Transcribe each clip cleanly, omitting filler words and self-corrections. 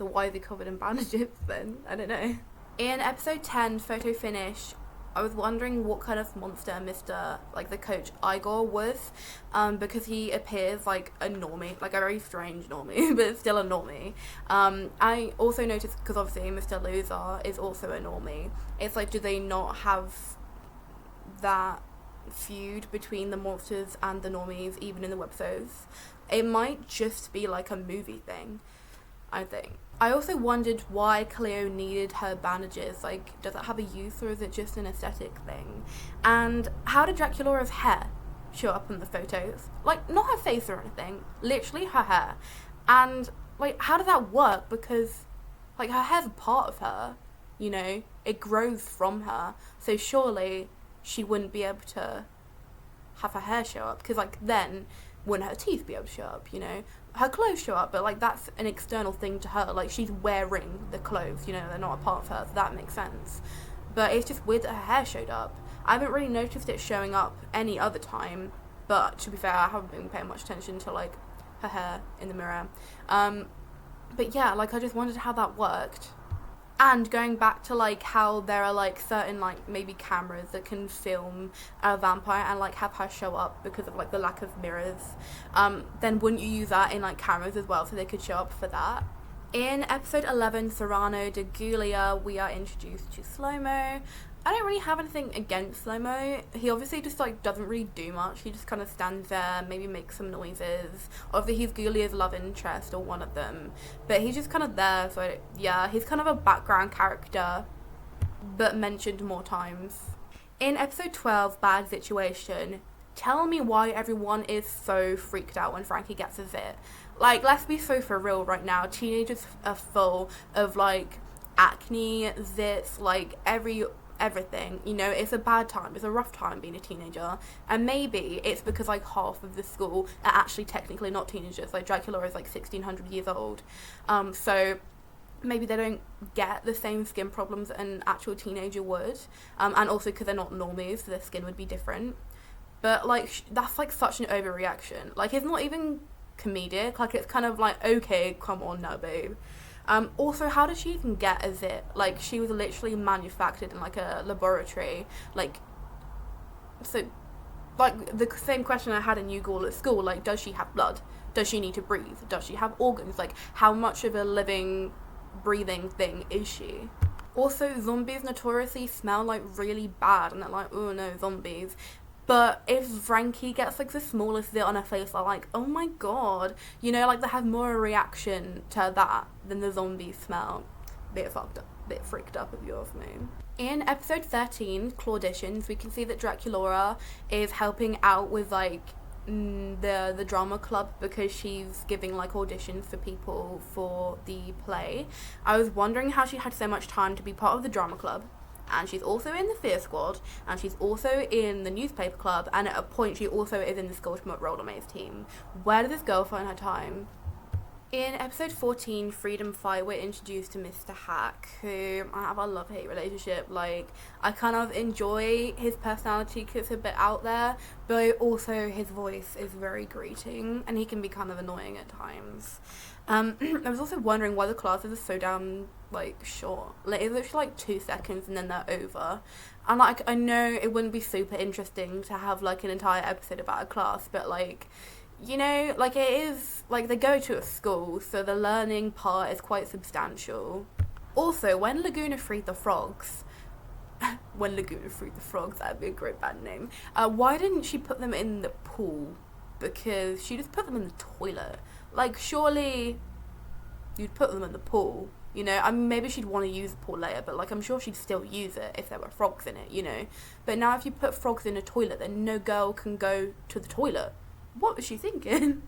so why is he covered in bandages then? I don't know. In episode 10, photo finish, I was wondering what kind of monster Mr. like the coach Igor was, because he appears like a normie, like a very strange normie, but still a normie. I also noticed, because obviously Mr. Loser is also a normie, it's like, do they not have that feud between the monsters and the normies even in the webisodes? It might just be like a movie thing, I think. I also wondered why Cleo needed her bandages. Like, does it have a use or is it just an aesthetic thing? And how did Draculaura's hair show up in the photos? Like, not her face or anything, literally her hair. And like, how does that work? Because like, her hair's a part of her, you know, it grows from her, so surely she wouldn't be able to have her hair show up, because like, then wouldn't her teeth be able to show up, you know? Her clothes show up, but like, that's an external thing to her. Like, she's wearing the clothes, you know, they're not a part of her, so that makes sense. But it's just weird that her hair showed up. I haven't really noticed it showing up any other time, but to be fair, I haven't been paying much attention to like her hair in the mirror. But yeah, like, I just wondered how that worked. And going back to like how there are like certain like maybe cameras that can film a vampire and like have her show up because of like the lack of mirrors, then wouldn't you use that in like cameras as well so they could show up for that? In episode 11, Serrano de Giulia, we are introduced to Slow-Mo. I don't really have anything against Slow-Mo. He obviously just like doesn't really do much. He just kind of stands there, maybe makes some noises. Obviously he's Giulia's love interest, or one of them, but he's just kind of there. So yeah, he's kind of a background character, but mentioned more times. In episode 12, Bad Situation, tell me why everyone is so freaked out when Frankie gets a zit. Like, let's be so for real right now. Teenagers are full of like acne, zits, like everything, you know. It's a bad time, it's a rough time being a teenager, and maybe it's because like half of the school are actually technically not teenagers. Like, Draculaura is like 1600 years old, so maybe they don't get the same skin problems an actual teenager would, and also because they're not normies, so their skin would be different. But like, that's like such an overreaction. Like, it's not even comedic. Like, it's kind of like, okay, come on now, babe. Also, how did she even get a zit? Like, she was literally manufactured in like a laboratory. Like, so like the same question I had in Google at school, like, does she have blood? Does she need to breathe? Does she have organs? Like, how much of a living, breathing thing is she? Also, zombies notoriously smell like really bad, and they're like, oh no, zombies. But if Frankie gets like the smallest zit on her face, they're like, oh my god, you know, like, they have more reaction to that than the zombie smell. Bit fucked up, bit freaked up if you're off me. In episode 13, Clauditions, we can see that Draculaura is helping out with like the drama club, because she's giving like auditions for people for the play. I was wondering how she had so much time to be part of the drama club, and she's also in the Fear Squad, and she's also in the newspaper club, and at a point she also is in the Skull to Promote Roller Maze team. Where does this girl find her time? In episode 14, Freedom Fight, we're introduced to Mr. Hack, who I have a love-hate relationship. Like, I kind of enjoy his personality because it's a bit out there, but also his voice is very grating, and he can be kind of annoying at times. I was also wondering why the classes are so damn like short. Like, it's literally like 2 seconds and then they're over. And like, I know it wouldn't be super interesting to have like an entire episode about a class, but like, you know, like, it is like they go to a school, so the learning part is quite substantial. Also, when Laguna freed the frogs, that'd be a great band name. Why didn't she put them in the pool? Because she just put them in the toilet. Like, surely you'd put them in the pool, you know? I mean, maybe she'd want to use the pool later, but like, I'm sure she'd still use it if there were frogs in it, you know? But now if you put frogs in a toilet, then no girl can go to the toilet. What was she thinking?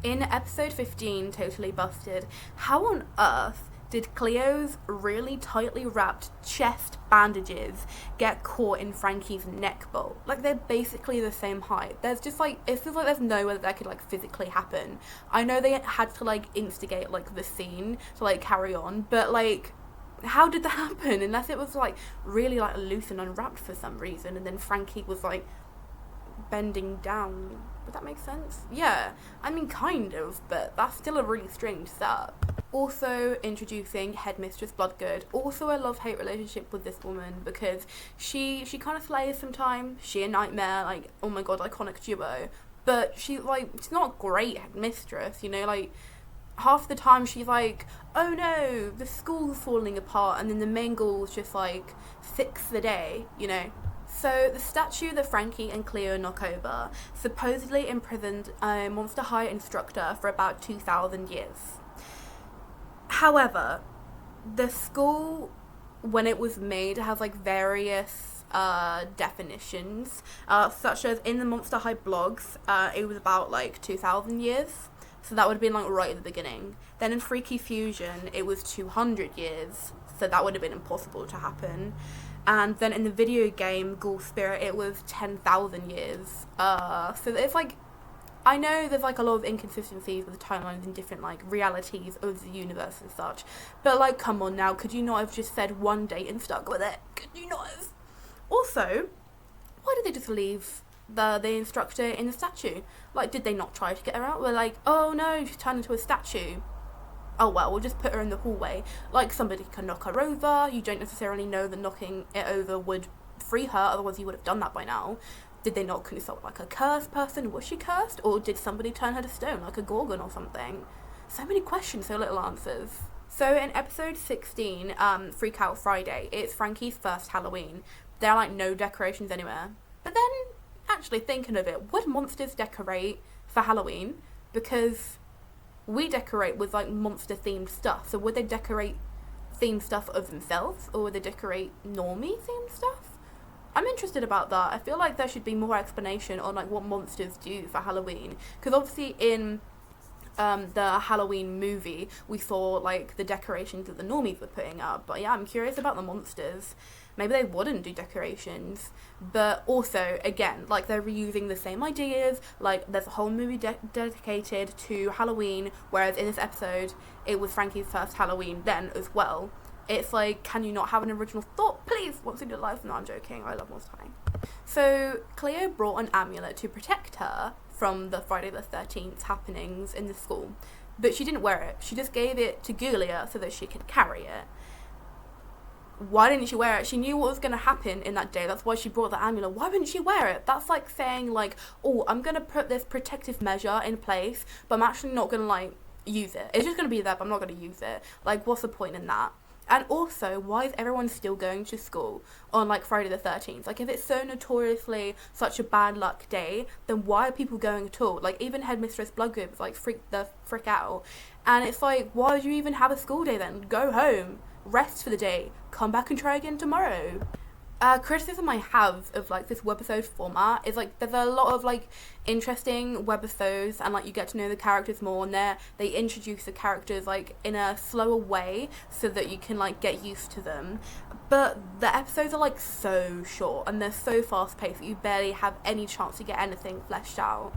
In episode 15, Totally Busted, how on earth did Cleo's really tightly wrapped chest bandages get caught in Frankie's neck bolt? Like, they're basically the same height. There's just like, it feels like there's no way that could like physically happen. I know they had to like instigate like the scene to like carry on, but like, how did that happen? Unless it was like really like loose and unwrapped for some reason, and then Frankie was like bending down. Would that make sense? Yeah, I mean, kind of, but that's still a really strange setup. Also introducing Headmistress Bloodgood. Also a love-hate relationship with this woman, because she kind of slays sometimes. She and Nightmare, like, oh my god, iconic duo. But she's not a great headmistress, you know, like, half the time she's like, oh no, the school's falling apart, and then the main goal's just like, fix the day, you know. So the statue that Frankie and Cleo knock over supposedly imprisoned a Monster High instructor for about 2,000 years. However, the school, when it was made, has like various definitions, such as in the Monster High blogs, it was about like 2,000 years. So that would have been like right at the beginning. Then in Freaky Fusion, it was 200 years. So that would have been impossible to happen. And then in the video game Ghoul Spirit, it was 10,000 years. So it's like, I know there's like a lot of inconsistencies with the timelines and different like realities of the universe and such. But like, come on now, could you not have just said one date and stuck with it? Could you not have? Also, why did they just leave the instructor in the statue? Like, did they not try to get her out? We're like, oh no, she's turned into a statue. Oh well, we'll just put her in the hallway. Like, somebody can knock her over. You don't necessarily know that knocking it over would free her, otherwise you would have done that by now. Did they not consult like a cursed person? Was she cursed? Or did somebody turn her to stone, like a Gorgon or something? So many questions, so little answers. So in episode 16, Freak Out Friday, it's Frankie's first Halloween. There are like no decorations anywhere. But then, actually thinking of it, would monsters decorate for Halloween? Because we decorate with like monster themed stuff, so would they decorate themed stuff of themselves, or would they decorate normie themed stuff? I'm interested about that. I feel like there should be more explanation on like what monsters do for Halloween, because obviously in the Halloween movie we saw like the decorations that the normies were putting up, but yeah, I'm curious about the monsters. Maybe they wouldn't do decorations, but also, again, like, they're reusing the same ideas. Like, there's a whole movie dedicated to Halloween, whereas in this episode, it was Frankie's first Halloween then as well. It's like, can you not have an original thought, please, once in your life? No, I'm joking, I love Monster High. So, Cleo brought an amulet to protect her from the Friday the 13th happenings in the school, but she didn't wear it. She just gave it to Ghoulia so that she could carry it. Why didn't she wear it? She knew what was going to happen in that day. That's why she brought the amulet. Why wouldn't she wear it? That's like saying, like, oh, I'm going to put this protective measure in place, but I'm actually not going to, like, use it. It's just going to be there, but I'm not going to use it. Like, what's the point in that? And also, why is everyone still going to school on, like, Friday the 13th? Like, if it's so notoriously such a bad luck day, then why are people going at all? Like, even Headmistress Bloodgood was, like, freak out. And it's like, why would you even have a school day then? Go home. Rest for the day, come back and try again tomorrow. Criticism I have of like this webisode format is like there's a lot of like interesting webisodes, and like you get to know the characters more, and they introduce the characters like in a slower way so that you can like get used to them. But the episodes are like so short and they're so fast paced that you barely have any chance to get anything fleshed out.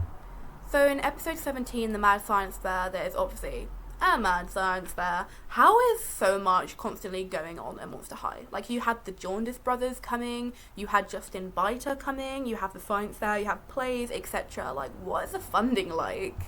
So in episode 17, the Mad Science Fair, there is obviously a mad science fair. How is so much constantly going on at Monster High? Like, you had the Jaundice brothers coming, you had Justin Biter coming, you have the science fair, you have plays, etc. Like, what is the funding like?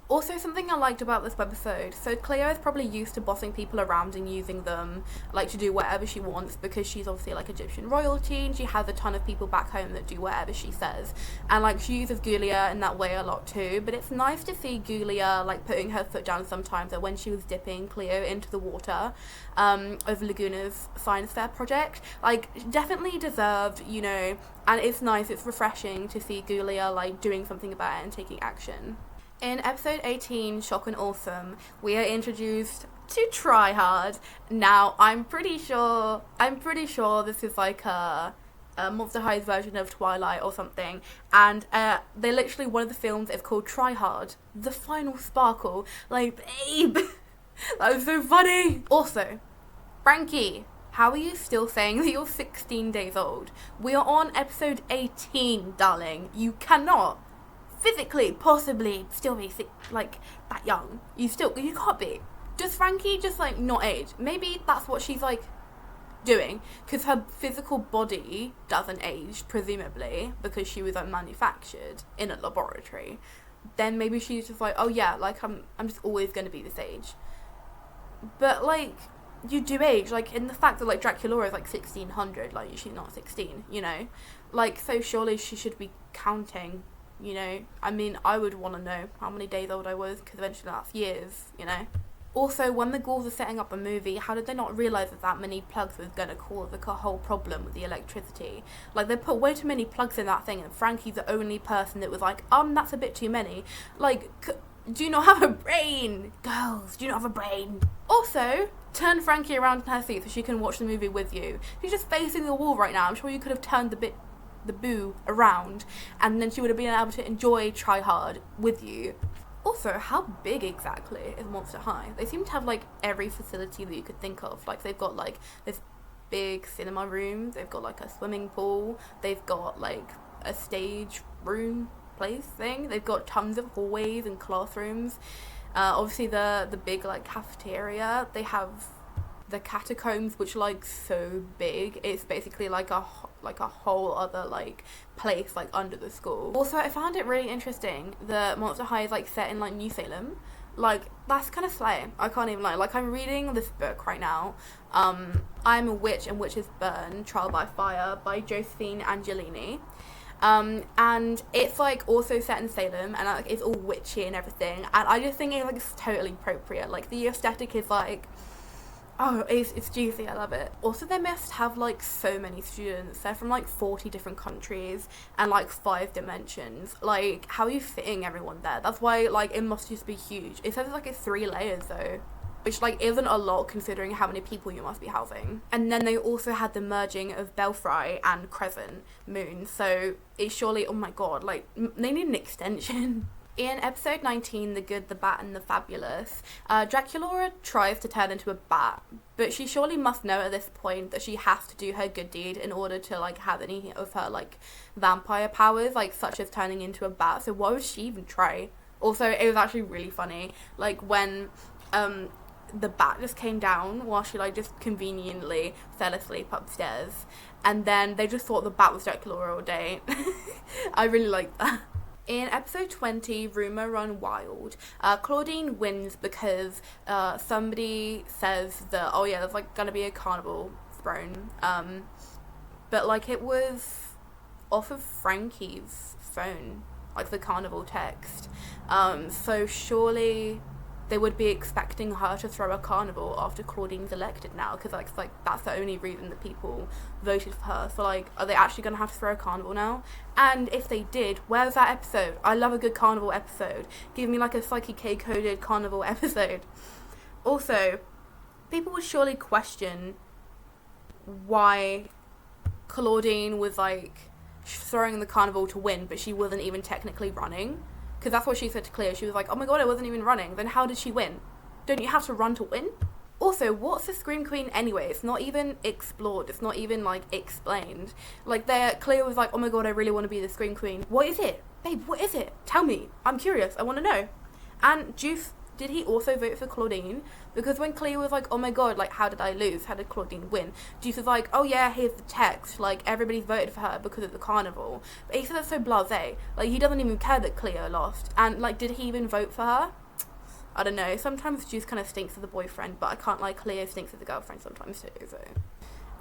Also, something I liked about this webisode, so Cleo is probably used to bossing people around and using them, like, to do whatever she wants, because she's obviously, like, Egyptian royalty, and she has a ton of people back home that do whatever she says. And, like, she uses Ghoulia in that way a lot, too, but it's nice to see Ghoulia, like, putting her foot down sometimes, like, when she was dipping Cleo into the water, of Laguna's science fair project. Like, definitely deserved, you know, and it's nice, it's refreshing to see Ghoulia, like, doing something about it and taking action. In episode 18, Shock and Awesome, we are introduced to Try Hard. Now, I'm pretty sure this is like a Monster High's version of Twilight or something, and they literally, one of the films is called Try Hard, The Final Sparkle. Like, babe, that was so funny. Also, Frankie, how are you still saying that you're 16 days old? We are on episode 18, darling. You cannot physically, possibly, still be like that young. You can't be. Does Frankie just like not age? Maybe that's what she's like doing, because her physical body doesn't age, presumably, because she was like manufactured in a laboratory. Then maybe she's just like, oh yeah, like I'm just always going to be this age. But, like, you do age, like, in the fact that, like, Draculaura is, like, 1600, like, she's not 16, you know? Like, so surely she should be counting, you know? I mean, I would want to know how many days old I was, because eventually that's years, you know? Also, when the ghouls were setting up the movie, how did they not realise that many plugs was going to cause a whole problem with the electricity? Like, they put way too many plugs in that thing, and Frankie's the only person that was like, that's a bit too many. Like, do you not have a brain? Girls, do you not have a brain? Also, turn Frankie around in her seat so she can watch the movie with you. She's just facing the wall right now. I'm sure you could have turned the boo around, and then she would have been able to enjoy Try Hard with you. Also, how big exactly is Monster High? They seem to have, like, every facility that you could think of. Like, they've got, like, this big cinema room. They've got, like, a swimming pool. They've got, like, a stage room place thing. They've got tons of hallways and classrooms. Obviously, the big, like, cafeteria. They have the catacombs, which are, like, so big. It's basically, like a whole other, like, place, like, under the school. Also, I found it really interesting that Monster High is, like, set in, like, New Salem. Like, that's kind of slay. I can't even lie. Like, I'm reading this book right now. I'm a Witch and Witches Burn, Trial by Fire by Josephine Angelini. And it's, like, also set in Salem, and, like, it's all witchy and everything. And I just think it's, like, it's totally appropriate. Like, the aesthetic is, like, oh, it's juicy, I love it. Also, they must have, like, so many students. They're from, like, 40 different countries and, like, 5 dimensions. Like, how are you fitting everyone there? That's why, like, it must just be huge. It says, like, it's 3 layers, though, which, like, isn't a lot considering how many people you must be housing. And then they also had the merging of Belfry and Crescent Moon, so it's surely, oh my god, like, they need an extension. In episode 19, The Good, the Bad and the Fabulous, Draculaura tries to turn into a bat, but she surely must know at this point that she has to do her good deed in order to, like, have any of her, like, vampire powers, like, such as turning into a bat, so why would she even try? Also, it was actually really funny, like, when, the bat just came down while she, like, just conveniently fell asleep upstairs, and then they just thought the bat was Draculaura all day. I really like that. In episode 20, Rumour Run Wild, Claudine wins because somebody says that, oh yeah, there's, like, gonna be a carnival thrown. But, like, it was off of Frankie's phone, like, the carnival text. So surely they would be expecting her to throw a carnival after Claudine's elected now, because, like, that's the only reason that people voted for her. So, like, are they actually going to have to throw a carnival now? And if they did, where's that episode? I love a good carnival episode. Give me, like, a Psyche K-coded carnival episode. Also, people would surely question why Claudine was, like, throwing the carnival to win, but she wasn't even technically running. Because that's what she said to Cleo. She was like, oh my god, I wasn't even running. Then how did she win? Don't you have to run to win? Also, what's the Scream Queen anyway? It's not even explored. It's not even, like, explained. Like, Cleo was like, oh my god, I really want to be the Scream Queen. What is it? Babe, what is it? Tell me. I'm curious. I want to know. And Juice, did he also vote for Claudine? Because when Cleo was like, oh my god, like, how did I lose? How did Claudine win? Juice was like, oh yeah, here's the text. Like, everybody voted for her because of the carnival. But he said that's so blasé. Like, he doesn't even care that Cleo lost. And, like, did he even vote for her? I don't know. Sometimes Juice kind of stinks as a boyfriend, but I can't lie, Cleo stinks as a girlfriend sometimes too, so.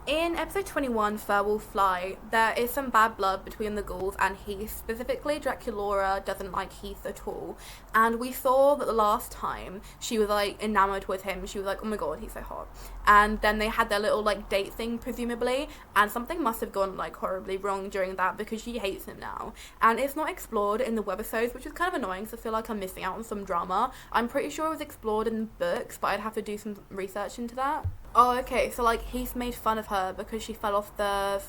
In episode 21, Fur Will Fly, there is some bad blood between the ghouls and Heath. Specifically, Draculaura doesn't like Heath at all. And we saw that the last time she was, like, enamored with him. She was like, oh my god, he's so hot. And then they had their little, like, date thing, presumably. And something must have gone, like, horribly wrong during that because she hates him now. And it's not explored in the webisodes, which is kind of annoying because I feel like I'm missing out on some drama. I'm pretty sure it was explored in the books, but I'd have to do some research into that. Oh, okay, so, like, Heath made fun of her because she fell off the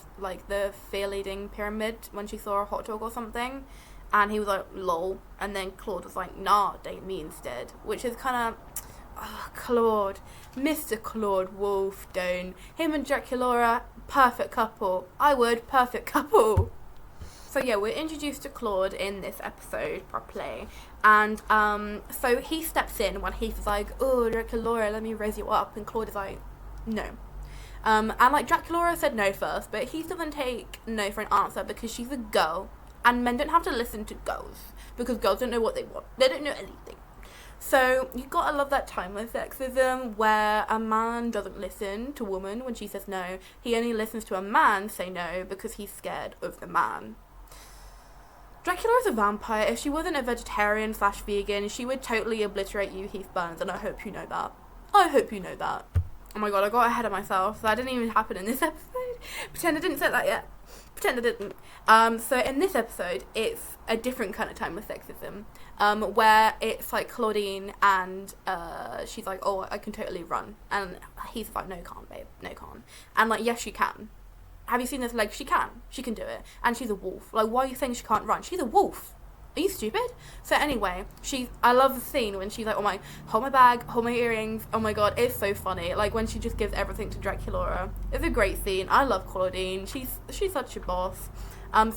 fear-leading pyramid when she saw a hot dog or something, and he was like, lol, and then Claude was like, nah, date me instead, which is kind of, Claude, Mr. Claude Wolfstone, him and Draculaura, perfect couple, perfect couple. So yeah, we're introduced to Claude in this episode properly, and so he steps in when Heath like, oh, Draculaura, let me raise you up, and Claude is like, no. And, like, Draculaura said no first, but Heath doesn't take no for an answer because she's a girl, and men don't have to listen to girls, because girls don't know what they want. They don't know anything. So you gotta love that timeless sexism where a man doesn't listen to a woman when she says no. He only listens to a man say no because he's scared of the man. Dracula is a vampire. If she wasn't a vegetarian/vegan, she would totally obliterate you, Heath Burns, and I hope you know that. I hope you know that. Oh my god, I got ahead of myself. That didn't even happen in this episode. Pretend I didn't say that yet. Pretend I didn't. So in this episode, it's a different kind of timeless sexism, where it's like Claudine and she's like, oh, I can totally run. And he's like, no, can't, babe. No, can't. And like, yes, she can. Have you seen this leg? She can. She can do it. And she's a wolf. Like, why are you saying she can't run? She's a wolf. Are you stupid? So anyway, I love the scene when she's like, oh my, hold my bag, hold my earrings. Oh my god, it's so funny. Like when she just gives everything to Draculaura. It's a great scene. I love Claudine. She's such a boss.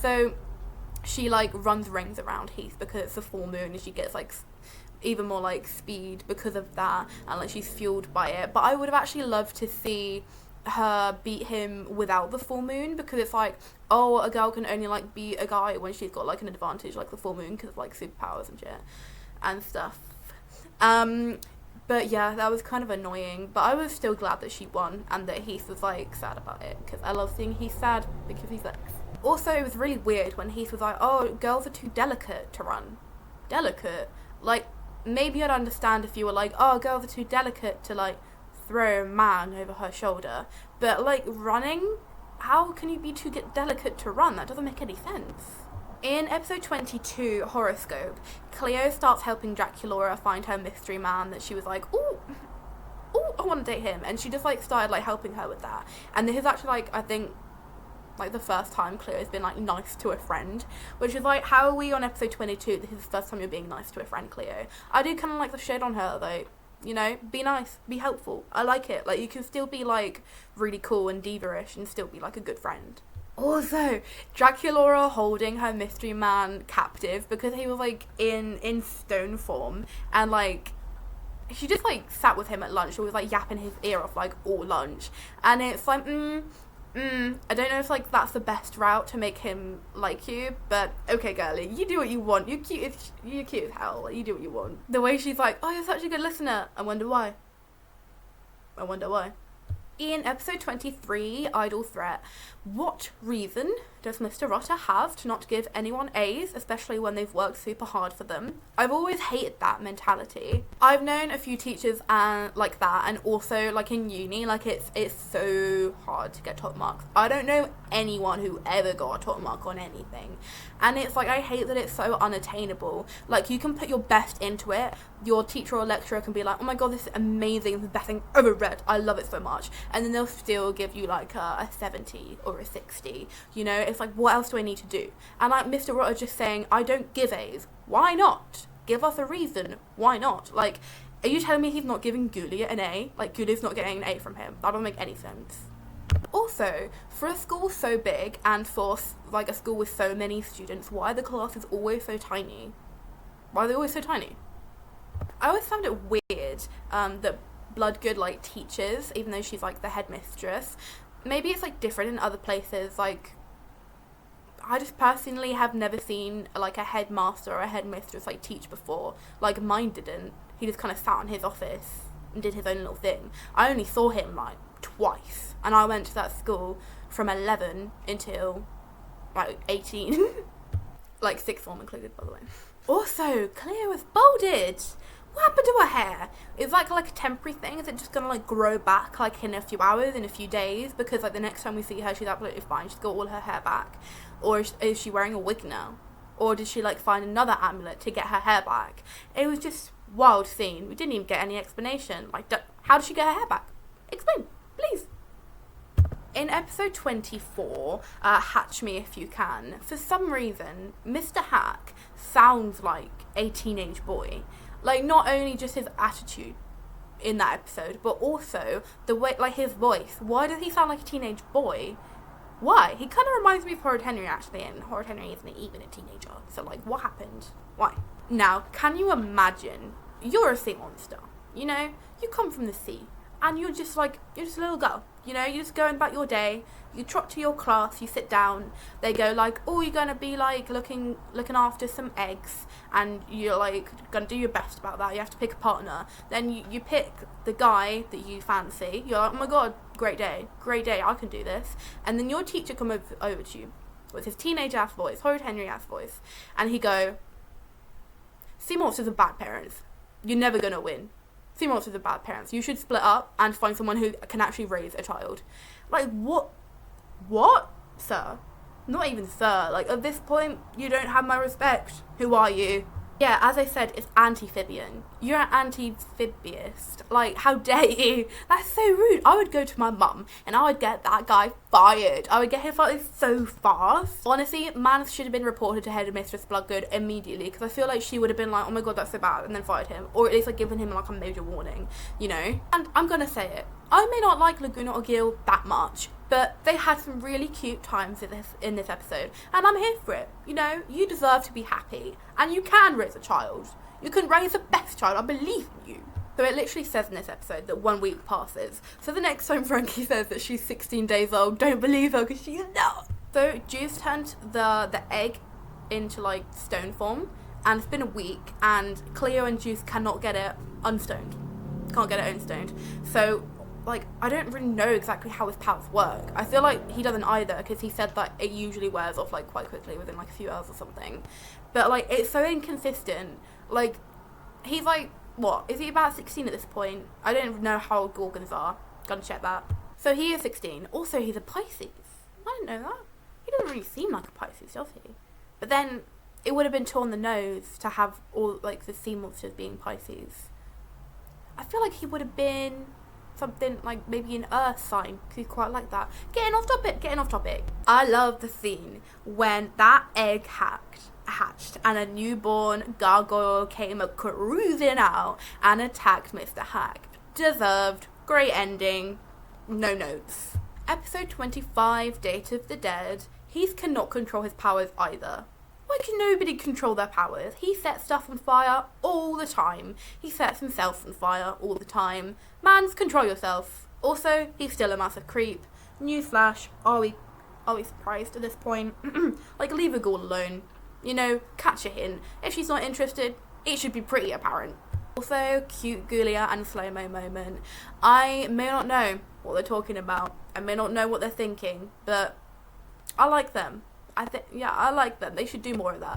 So she like runs rings around Heath because it's a full moon and she gets like even more like speed because of that, and like she's fueled by it. But I would have actually loved to see her beat him without the full moon, because it's like, oh, a girl can only like beat a guy when she's got like an advantage like the full moon because of like superpowers and shit and stuff. But yeah, that was kind of annoying, but I was still glad that she won and that Heath was like sad about it, because I love seeing Heath sad because he's like. Also, it was really weird when Heath was like, oh, girls are too delicate to run. Delicate? Like, maybe I'd understand if you were like, oh, girls are too delicate to like throw a man over her shoulder, but like running, how can you be too delicate to run? That doesn't make any sense. In episode 22, Horoscope, Cleo starts helping Draculaura find her mystery man that she was like, ooh, I want to date him, and she just like started like helping her with that. And this is actually like, I think, like the first time Cleo's been like nice to a friend, which is like, how are we on episode 22? This is the first time you're being nice to a friend, Cleo. I do kind of like the shade on her though. You know, be nice, be helpful. I like it. Like, you can still be, like, really cool and diva-ish and still be, like, a good friend. Also, Draculaura holding her mystery man captive because he was, like, in stone form. And, like, she just, like, sat with him at lunch or was, like, yapping his ear off, like, all lunch. And it's like, I don't know if, like, that's the best route to make him like you, but okay, girlie, you do what you want. You're cute as hell. Like, you do what you want. The way she's like, oh, you're such a good listener. I wonder why. In episode 23, Idle Threat, what reason does Mr. Rotter have to not give anyone A's, especially when they've worked super hard for them? I've always hated that mentality. I've known a few teachers like that, and also like in uni, like it's so hard to get top marks. I don't know anyone who ever got a top mark on anything, and it's like, I hate that it's so unattainable. Like, you can put your best into it, your teacher or lecturer can be like, oh my god, this is amazing, it's the best thing I've ever read, I love it so much, and then they'll still give you like a 70 or a 60, you know? It's like, what else do I need to do? And like Mr. Rotter just saying, I don't give A's. Why not? Give us a reason. Why not? Like, are you telling me he's not giving Gulia an A? Like, Gulia's not getting an A from him. That don't make any sense. Also, for a school so big and for like a school with so many students, why are the classes always so tiny? Why are they always so tiny? I always found it weird that Bloodgood like teaches, even though she's like the headmistress. Maybe it's like different in other places. Like, I just personally have never seen like a headmaster or a headmistress like teach before. Like, mine didn't. He just kind of sat in his office and did his own little thing. I only saw him like twice, and I went to that school from 11 until like 18. Like sixth form included, by the way. Also, Cleo was balded. What happened to her hair? Is that like a temporary thing? Is it just gonna like grow back like in a few hours, in a few days? Because like the next time we see her, she's absolutely fine. She's got all her hair back. Or is she wearing a wig now? Or did she like find another amulet to get her hair back? It was just wild scene. We didn't even get any explanation. Like, how did she get her hair back? Explain, please. In episode 24, Hatch Me If You Can, for some reason, Mr. Hack sounds like a teenage boy. Like, not only just his attitude in that episode, but also the way, like, his voice. Why does he sound like a teenage boy? Why? He kind of reminds me of Horrid Henry, actually, and Horrid Henry isn't even a teenager. So, like, what happened? Why? Now, can you imagine? You're a sea monster, you know? You come from the sea. and you're just a little girl, you know, you're just going about your day, you trot to your class, you sit down, they go like, oh, you're gonna be like looking after some eggs, and you're like gonna do your best about that, you have to pick a partner, then you pick the guy that you fancy, you're like, oh my god, great day, I can do this, and then your teacher come over to you with his teenage ass voice, Horrid Henry ass voice, and he go, sea monsters are bad parents, you're never gonna win. Sea monsters are bad parents. You should split up and find someone who can actually raise a child. Like, what? What? Sir? Not even sir. Like, at this point, you don't have my respect. Who are you? Yeah, as I said, it's amphibian. You're an amphibiist. Like, how dare you? That's so rude. I would go to my mum and I would get that guy fired. I would get him fired so fast. Honestly, man should have been reported to Headmistress Bloodgood immediately, because I feel like she would have been like, oh my god, that's so bad, and then fired him. Or at least like given him like a major warning, you know? And I'm gonna say it. I may not like Laguna or Gil that much, but they had some really cute times in this episode, and I'm here for it. You know, you deserve to be happy, and you can raise a child. You can raise the best child, I believe in you. So it literally says in this episode that 1 week passes. So the next time Frankie says that she's 16 days old, don't believe her, because she's not. So Juice turned the egg into like stone form, and it's been a week, and Cleo and Juice cannot get it unstoned. Can't get it unstoned. So like, I don't really know exactly how his powers work. I feel like he doesn't either, because he said that it usually wears off like quite quickly within like a few hours or something. But like, it's so inconsistent. Like, he's like, what, is he about 16 at this point? I don't even know how old Gorgons are. Gotta check that. So he is 16. Also, he's a Pisces. I didn't know that. He doesn't really seem like a Pisces, does he? But then it would have been too on the nose to have all like the sea monsters being Pisces. I feel like he would have been something like maybe an earth sign, because he's quite like that. Getting off topic. I love the scene when that egg hatched and a newborn gargoyle came cruising out and attacked Mr. Hack. Deserved. Great ending. No notes. Episode 25, Date of the Dead. He cannot control his powers either. Why can nobody control their powers? He sets stuff on fire all the time. He sets himself on fire all the time. Mans, control yourself. Also, he's still a massive creep. Newsflash, are we surprised at this point? Like, leave a girl alone. You know, catch a hint. If she's not interested, it should be pretty apparent. Also, cute Ghoulia and slow-mo moment. I may not know what they're talking about. I may not know what they're thinking, but I like them. I like them. They should do more of that.